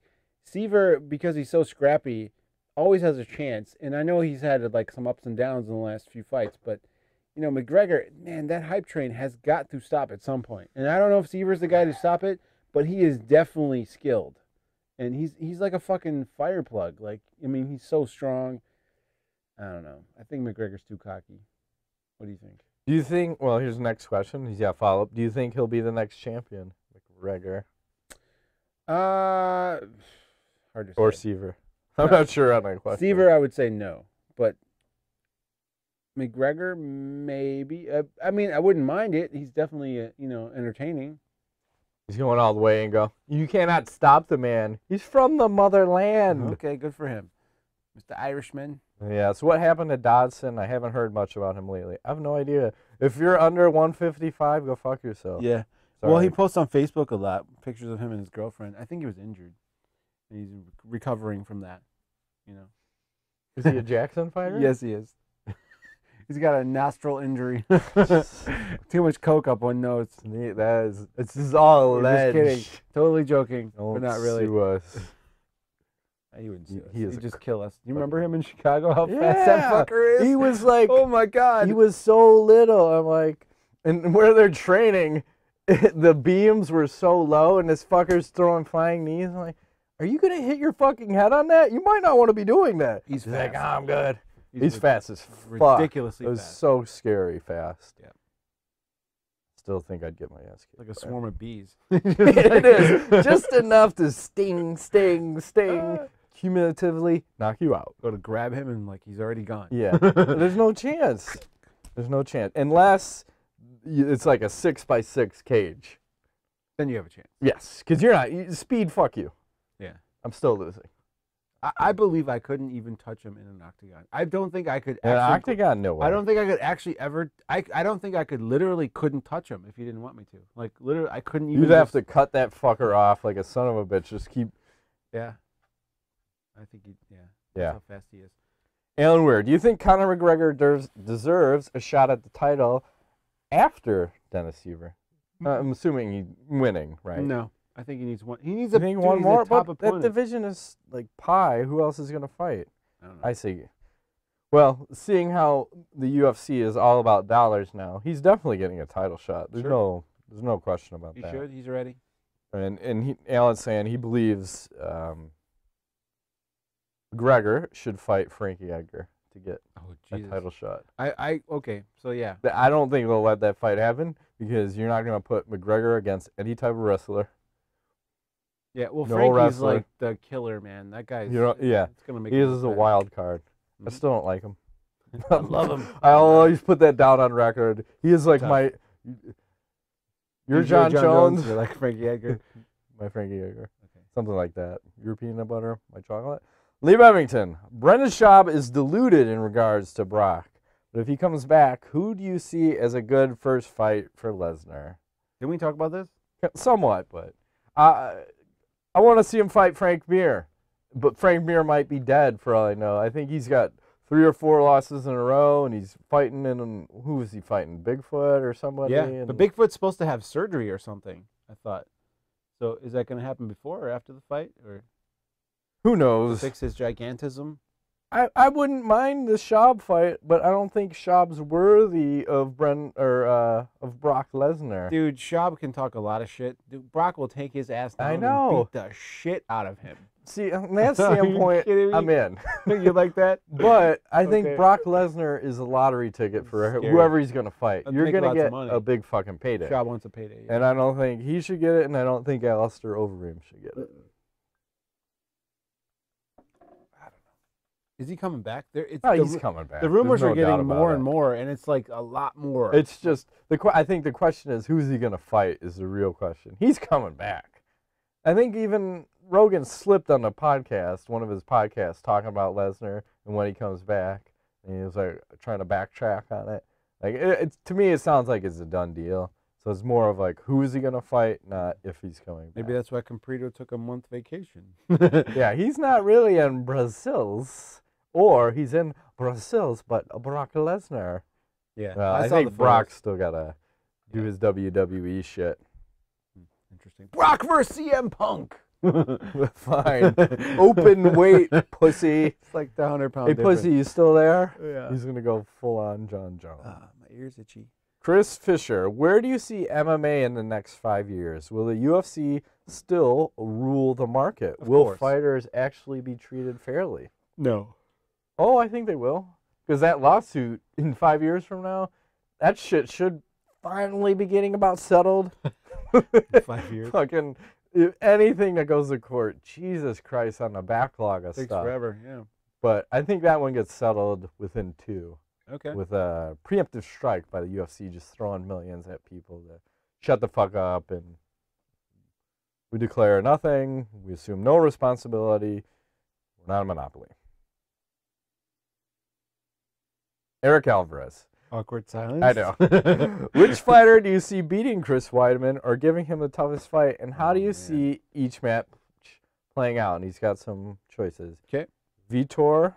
Siver, because he's so scrappy, always has a chance. And I know he's had like some ups and downs in the last few fights, but McGregor, man, that hype train has got to stop at some point. And I don't know if Seaver's the guy to stop it, but he is definitely skilled. And he's like a fucking fire plug. Like, he's so strong. I don't know. I think McGregor's too cocky. What do you think? Do you think, well, here's the next question. He's got a follow-up. Do you think he'll be the next champion, McGregor? Hard to say. Or Siver? I'm not sure on that question. Siver, I would say no. But McGregor, maybe. I wouldn't mind it. He's definitely, entertaining. He's going all the way and go, you cannot stop the man. He's from the motherland. Okay, good for him. Mr. Irishman. Yeah, so what happened to Dodson? I haven't heard much about him lately. I have no idea. If you're under 155, go fuck yourself. Yeah. Sorry. Well, he posts on Facebook a lot, pictures of him and his girlfriend. I think he was injured. And he's recovering from that, Is he a Jackson fighter? Yes, he is. He's got a nostril injury. Too much coke up one nose. This is all alleged. Just kidding. Totally joking. Don't but not really. Sue us. He wouldn't sue us. He'd just kill us. You remember him in Chicago? How fast that fucker is? He was like, oh my God. He was so little. I'm like, and where they're training, the beams were so low, and this fucker's throwing flying knees. I'm like, are you gonna hit your fucking head on that? You might not want to be doing that. He's like, I'm good. He's fast as fuck. Ridiculously fast. It was so scary fast. Yeah. Still think I'd get my ass kicked. Like a swarm of bees. It is. Just enough to sting, cumulatively knock you out. Go to grab him and he's already gone. Yeah. There's no chance. There's no chance. Unless it's like a 6x6 cage. Then you have a chance. Yes, because you're not speed. Fuck you. Yeah. I'm still losing. I believe I couldn't even touch him in an octagon. I don't think I could. In an octagon, no way. I don't think I could actually ever. I don't think I could literally couldn't touch him if he didn't want me to. Like literally, I couldn't even. You'd have to cut that fucker off like a son of a bitch. Just keep. Yeah. I think he. Yeah. Yeah. That's how fast he is. Alan Weir, do you think Conor McGregor deserves a shot at the title after Dennis Siver? I'm assuming he's winning, right? No, I think he needs one. He needs one more. top But opponent. that division is like pie. Who else is going to fight? I don't know. I see. Well, seeing how the UFC is all about dollars now, he's definitely getting a title shot. There's no question about that. He should. He's ready. And Alan's saying he believes McGregor should fight Frankie Edgar to get a title shot. Okay, so yeah. I don't think they'll let that fight happen because you're not going to put McGregor against any type of wrestler. Yeah, well, No Frankie's wrestler. like the killer, man. That guy's. Yeah. It's gonna make. He him is a better. wild card. I still don't like him. I love him. I'll always put that down on record. He is like Tough. You're He's Jon Jones. You're like Frankie Edgar. My Frankie Edgar. Okay. Something like that. Your peanut butter, my chocolate. Lee Bevington. Brendan Schaub is deluded in regards to Brock. But if he comes back, who do you see as a good first fight for Lesnar? Did we talk about this? Somewhat, but I want to see him fight Frank Mir. But Frank Mir might be dead for all I know. I think he's got 3 or 4 losses in a row, and he's fighting in, who is he fighting? Bigfoot or somebody? Yeah, but Bigfoot's supposed to have surgery or something, I thought. So is that going to happen before or after the fight? Or who knows? fix his gigantism? I wouldn't mind the Schaub fight, but I don't think Schaub's worthy of of Brock Lesnar. Dude, Schaub can talk a lot of shit. Dude, Brock will take his ass down I know. and beat the shit out of him. See, on that standpoint, kidding me? I'm in. You like that? But I think Okay. Brock Lesnar is a lottery ticket for Scary. whoever he's going to fight. I'd You're make going to lots of get money. a big fucking payday. Schaub wants a payday. Yeah. And I don't think he should get it, and I don't think Alistair Overeem should get it. Is he coming back? He's coming back. The rumors There's are no doubt getting about more it. and more, and it's like a lot more. It's just I think the question is who's he going to fight is the real question. He's coming back. I think even Rogan slipped on the podcast, one of his podcasts, talking about Lesnar and when he comes back, and he was like trying to backtrack on it. Like to me, it sounds like it's a done deal. So it's more of like who is he going to fight, not if he's coming back. Maybe that's why Comprito took a month vacation. Yeah, he's not really in Brazil's, or he's in Brazil's, but Brock Lesnar. Yeah, I saw think the Brock's photos. still got to do his WWE shit. Interesting. Brock versus CM Punk. Fine. Open weight, pussy. It's like the 100-pound Hey, pussy, you still there? Yeah. He's going to go full on Jon Jones. My ear's itchy. Chris Fisher, where do you see MMA in the next 5 years? Will the UFC still rule the market? Of Will course. fighters actually be treated fairly? No. Oh, I think they will. Because that lawsuit in 5 years from now, that shit should finally be getting about settled. 5 years. Fucking anything that goes to court, Jesus Christ, on the backlog of Takes stuff. forever. Yeah. But I think that one gets settled within 2. Okay. With a preemptive strike by the UFC just throwing millions at people to shut the fuck up, and we declare nothing, we assume no responsibility, we're not a monopoly. Eric Alvarez. Awkward silence. I know. Which fighter do you see beating Chris Weidman or giving him the toughest fight, and how do you see each match playing out? And he's got some choices. Okay. Vitor,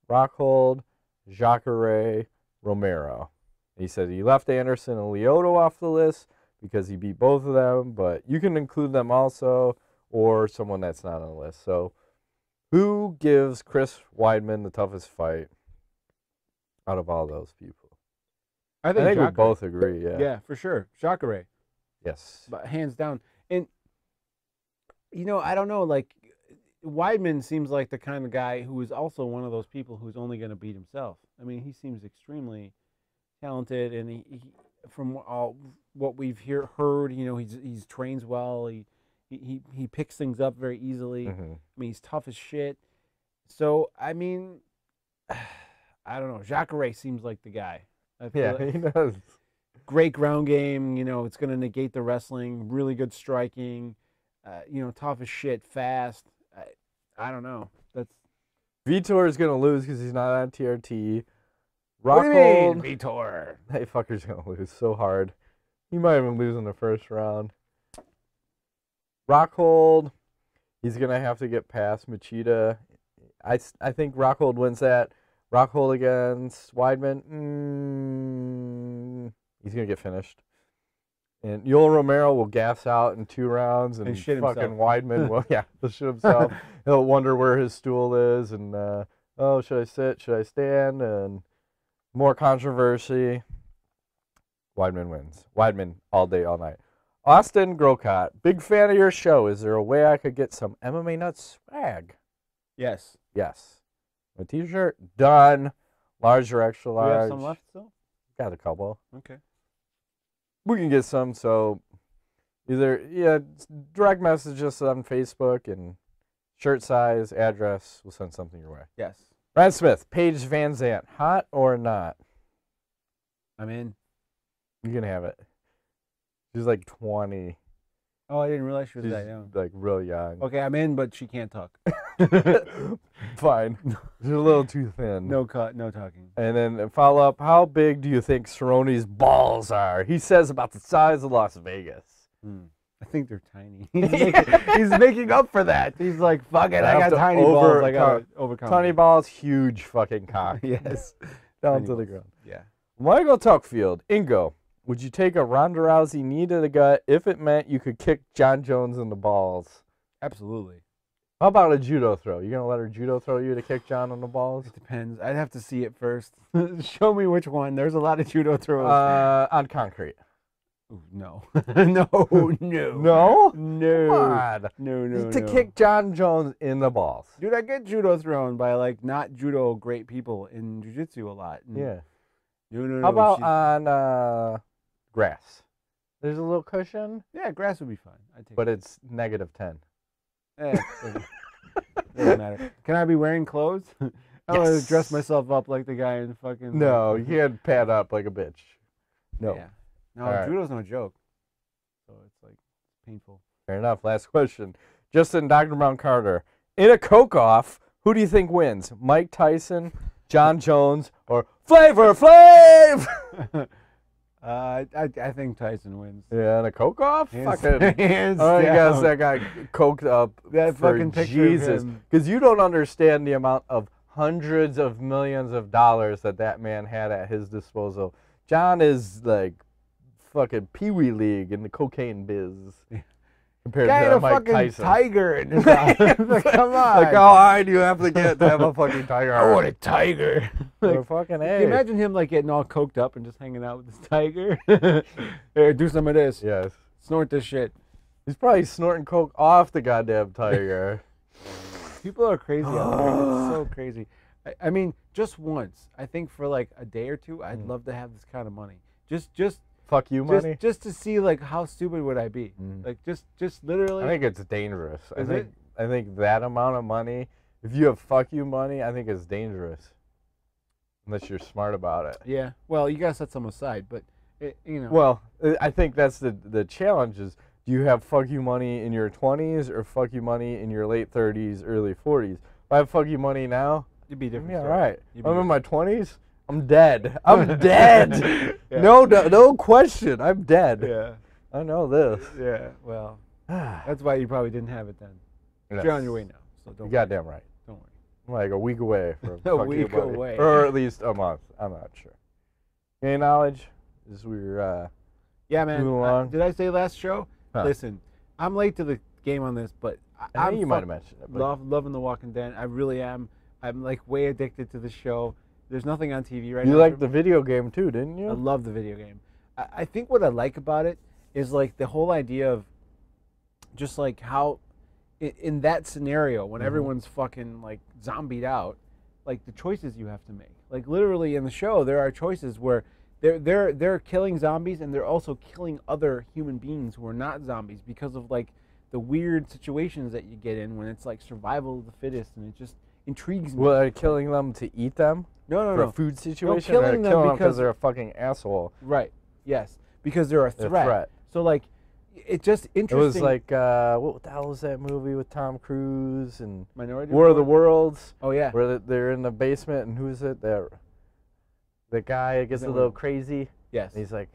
Rockhold, Jacare, Romero. He said he left Henderson and Lyoto off the list because he beat both of them, but you can include them also, or someone that's not on the list. So who gives Chris Weidman the toughest fight out of all those people? I I think we Jacare. both agree, yeah. Yeah, for sure. Jacare. Yes. But hands down. And, I don't know, like, Weidman seems like the kind of guy who is also one of those people who's only going to beat himself. I mean, he seems extremely talented, and he from all what we've heard, he's trains well. He picks things up very easily. Mm-hmm. I mean, he's tough as shit. So, I mean, I don't know. Jacare seems like the guy. I feel Yeah, like- he does. Great ground game. You know, it's going to negate the wrestling. Really good striking. You know, tough as shit, fast. I don't know. That's Vitor is gonna lose because he's not on TRT. what do you Rockhold, mean, Vitor? that fucker's gonna lose so hard. He might even lose in the first round. Rockhold, he's gonna have to get past Machida. I think Rockhold wins that. Rockhold against Weidman, he's gonna get finished. And Yoel Romero will gas out in 2 rounds, and shit fucking himself. Weidman will, he'll shit himself. He'll wonder where his stool is, and oh, should I sit? Should I stand? And more controversy. Weidman wins. Weidman all day, all night. Austin Grocott, big fan of your show. Is there a way I could get some MMA Nuts swag? Yes. Yes. A T-shirt done. Large or extra Do we large. have some left still? Got a couple. Okay. We can get some, so either, direct message us on Facebook and shirt size, address, we'll send something your way. Yes. Ryan Smith, Paige Van Zant, hot or not? I'm in. You can have it. She's like 20. Oh, I didn't realize she was She's that young. like real young. Okay, I'm in, but she can't talk. Fine. She's a little too thin. No talking. And then follow up, how big do you think Cerrone's balls are? He says about the size of Las Vegas. I think they're tiny. He's making up for that. He's like, fuck it, I got tiny balls. I got to overcome. Tiny balls, huge fucking cock. Yes. Down Tiny to the balls. ground. Yeah. Michael Tuckfield, Ingo, would you take a Ronda Rousey knee to the gut if it meant you could kick Jon Jones in the balls? Absolutely. How about a judo throw? You gonna let her judo throw you to kick John on the balls? It depends. I'd have to see it first. Show me which one. There's a lot of judo throws. On concrete. Ooh, no. No. No? No. Come on. No. To kick Jon Jones in the balls. Dude, I get judo thrown by like not judo great people in jiu-jitsu a lot. And Yeah. No. How about on grass? There's a little cushion, Yeah, grass would be fun. I'd take but it. it's -10. Doesn't matter. Can I be wearing clothes? I want to dress myself up like the guy in fucking. No, you can't pad up like a bitch. No. Yeah. No, All right. judo's no joke. So it's like painful. Fair enough. Last question. Justin Dr. Brown Carter. In a coke-off, who do you think wins? Mike Tyson, Jon Jones, or Flavor Flav? I think Tyson wins. Yeah, in a coke-off? Hands Fucking. down. I guess that guy coked up That for fucking picture of Jesus. him. Because you don't understand the amount of hundreds of millions of dollars that man had at his disposal. John is like fucking Pee Wee League in the cocaine biz. Compared Guy to had a Mike fucking Tyson. tiger in his eye. Like, come on. Like, how high do you have to get to have a fucking tiger? I want a tiger. Or Like, fucking can A. you imagine him like getting all coked up and just hanging out with this tiger? Here, do some of this. Yes. Snort this shit. He's probably snorting coke off the goddamn tiger. People are crazy out there. It's so crazy. I mean, just once. I think for like a day or two, I'd love to have this kind of money. Just Fuck you money? just to see like how stupid would I be? Like just literally. I think it's dangerous. Is it? I think that amount of money, if you have fuck you money, I think it's dangerous. Unless you're smart about it. Yeah. Well, you gotta set some aside, but you know. Well, I think that's the challenge is, do you have fuck you money in your 20s or fuck you money in your late 30s, early 40s? If I have fuck you money now, You'd be different. yeah, story. right. You'd be I'm in different. my 20s, I'm dead. I'm dead. Yeah. No question. I'm dead. Yeah. I know this. Yeah. Well, that's why you probably didn't have it then. Yes. You're on your way now, so don't. You're goddamn right. Don't worry. I'm like a week away from A fuck you week money. away. Or at least a month. I'm not sure. Any knowledge? As we're Yeah, man. moving along. Did I say last show? Huh. Listen, I'm late to the game on this, but I I'm think you might have mentioned it. But loving The Walking Dead. I really am. I'm like way addicted to the show. There's nothing on TV right you now. liked the video game too, didn't you? I love the video game. I think what I like about it is like the whole idea of just like how in that scenario when everyone's fucking like zombied out, like the choices you have to make. Like literally in the show there are choices where they're killing zombies and they're also killing other human beings who are not zombies because of like the weird situations that you get in when it's like survival of the fittest, and it just intrigues me. Well, are you killing them to eat them? No, For a food situation? killing or them killing them because- they're a fucking asshole. Right. Yes, because they're a threat. So like, it's just interesting. It was like what the hell was that movie with Tom Cruise and Minority War of the Report? Worlds? Oh yeah. Where they're in the basement and who's it? The guy gets a little crazy. Yes. And he's like,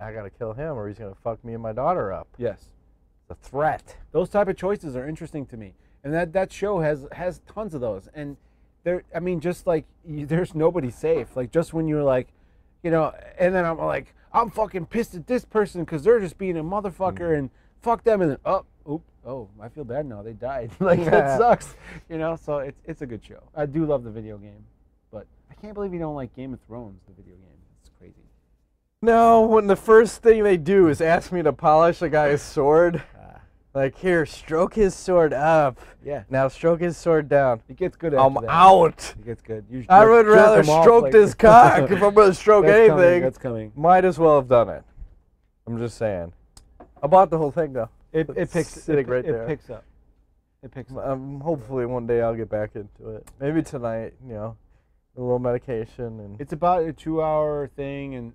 I gotta kill him or he's gonna fuck me and my daughter up. Yes. It's a threat. Those type of choices are interesting to me, and that show has tons of those. And I mean, just like there's nobody safe. Like just when you're like, you know, and then I'm like, I'm fucking pissed at this person because they're just being a motherfucker and fuck them, and then oh, I feel bad now. They died. Like that sucks, you know. So it's a good show. I do love the video game, but I can't believe you don't like Game of Thrones, the video game. It's crazy. No, when the first thing they do is ask me to polish a guy's sword. Like, here, stroke his sword up. Yeah. Now stroke his sword down. It gets good after that. I'm out. It gets good. I would rather stroke this cock if I'm going to stroke anything. That's coming. Might as well have done it. I'm just saying. I bought the whole thing, though. It picks sitting right there. It picks up. It picks up. Hopefully one day I'll get back into it. Maybe tonight, you know, a little medication. And it's about a 2-hour thing, and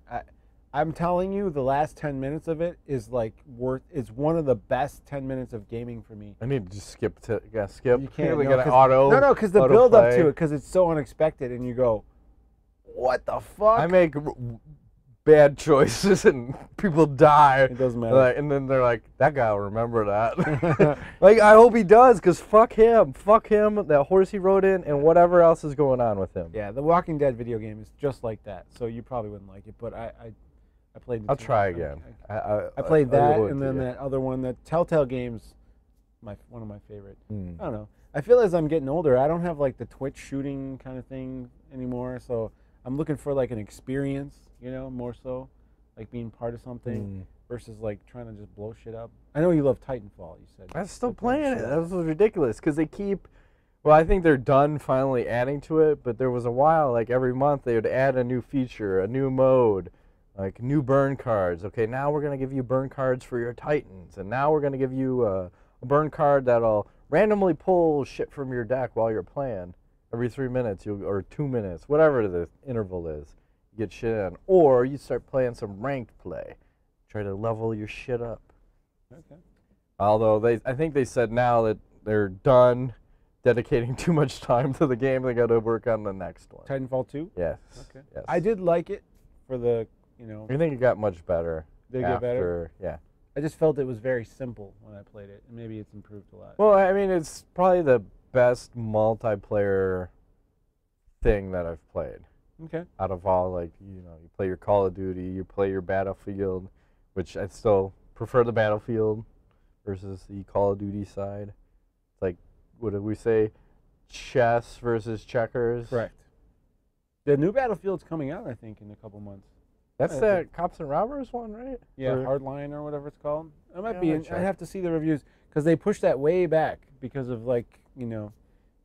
I'm telling you, the last 10 minutes of it is like it's one of the best 10 minutes of gaming for me. I need to just skip. Skip. You can't. Get an auto. No, because the build up to it, because it's so unexpected, and you go, what the fuck? I make bad choices and people die. It doesn't matter. And then they're like, that guy will remember that. Like, I hope he does, because fuck him. Fuck him, that horse he rode in, and whatever else is going on with him. Yeah, the Walking Dead video game is just like that, so you probably wouldn't like it, but I played. I'll try again. I played that, and then that other one, that Telltale game's one of my favorite. I don't know. I feel as I'm getting older, I don't have like the Twitch shooting kind of thing anymore, so I'm looking for like an experience, you know, more so, like being part of something versus like trying to just blow shit up. I know you love Titanfall. You said. I'm still playing it. That was ridiculous because they keep. Well, I think they're done finally adding to it, but there was a while, like every month, they would add a new feature, a new mode. Like new burn cards. Okay, now we're going to give you burn cards for your Titans. And now we're going to give you a burn card that'll randomly pull shit from your deck while you're playing. Every 3 minutes or 2 minutes, whatever the interval is, you get shit in. Or you start playing some ranked play. Try to level your shit up. Okay. Although I think they said now that they're done dedicating too much time to the game. They got to work on the next one. Titanfall 2? Yes. Okay. Yes. I did like it for the... You know, I think it got much better. Did it get better? Yeah. I just felt it was very simple when I played it, and maybe it's improved a lot. Well, I mean, it's probably the best multiplayer thing that I've played. Okay. Out of all, like, you know, you play your Call of Duty, you play your Battlefield, which I still prefer the Battlefield versus the Call of Duty side. It's like, what did we say? Chess versus checkers. Correct. The new Battlefield's coming out, I think, in a couple months. That's the Cops and Robbers one, right? Yeah, Hardline or whatever it's called. It might be. I have to see the reviews because they pushed that way back because of like, you know,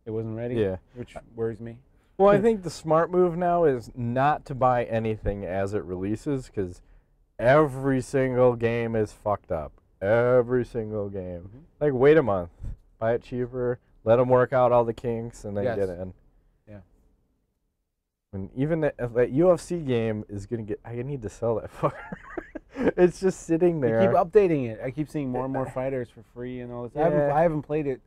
it wasn't ready. Yeah, which worries me. Well, I think the smart move now is not to buy anything as it releases because every single game is fucked up. Every single game. Like, wait a month, buy it cheaper, let them work out all the kinks, and then get in. And even that UFC game is going to get... I need to sell that fucker. It's just sitting there. They keep updating it. I keep seeing more and more fighters for free and all this. Yeah. I haven't played it.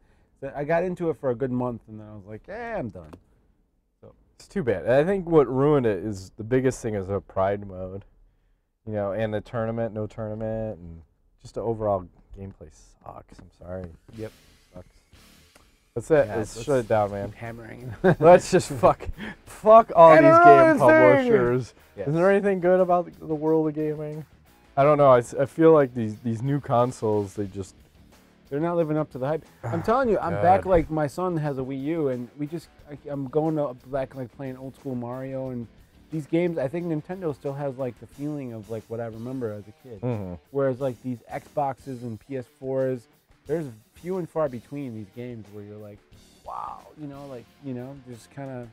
I got into it for a good month, and then I was like, I'm done. So it's too bad. I think what ruined it is the biggest thing is a pride mode. You know, and the tournament, no tournament, and just the overall gameplay sucks. I'm sorry. Yep. Sucks. That's it. Let's shut it down, man. Hammering. Let's just fuck all these game publishers. Yes. Is there anything good about the world of gaming? I don't know. I feel like these new consoles, they're not living up to the hype. I'm telling you, I'm back. Like, my son has a Wii U, and I'm going back like playing old school Mario and these games. I think Nintendo still has like the feeling of like what I remember as a kid. Whereas like these Xboxes and PS4s, there's few and far between these games where you're like, wow, just kind of,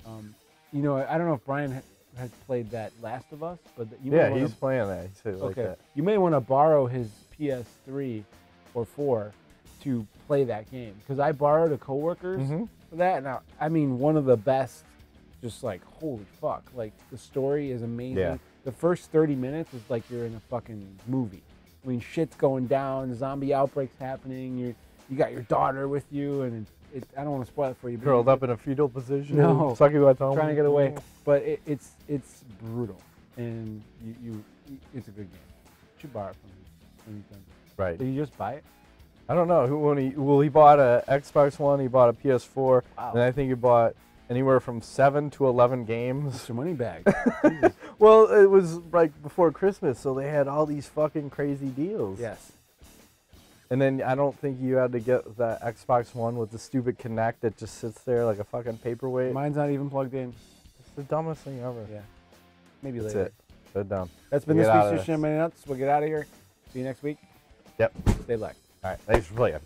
I don't know if Brian has played that Last of Us, but he's playing that. He said like that. You may want to borrow his PS3 or 4 to play that game because I borrowed a coworker's for that. Now, I mean, one of the best just like, holy fuck. Like, the story is amazing. Yeah. The first 30 minutes is like you're in a fucking movie. I mean, shit's going down, zombie outbreaks happening, you got your daughter with you, and I don't want to spoil it for you. Curled up in a fetal position. No. Sucking my tongue. Trying to get away. But it's brutal. And it's a good game. You should borrow it from me when you're done. Right. Did you just buy it? I don't know. He bought a Xbox One, he bought a PS4, Wow. and I think he bought anywhere from 7 to 11 games. It's your money bag. Well, it was like before Christmas, so they had all these fucking crazy deals. Yes. And then I don't think you had to get the Xbox One with the stupid Kinect that just sits there like a fucking paperweight. Mine's not even plugged in. It's the dumbest thing ever. Yeah. Maybe That's later. it. Shut it down. That's been Get this out week's of Shit Money Nuts. We'll get out of here. See you next week. Yep. Stay black. All right. Thanks for playing.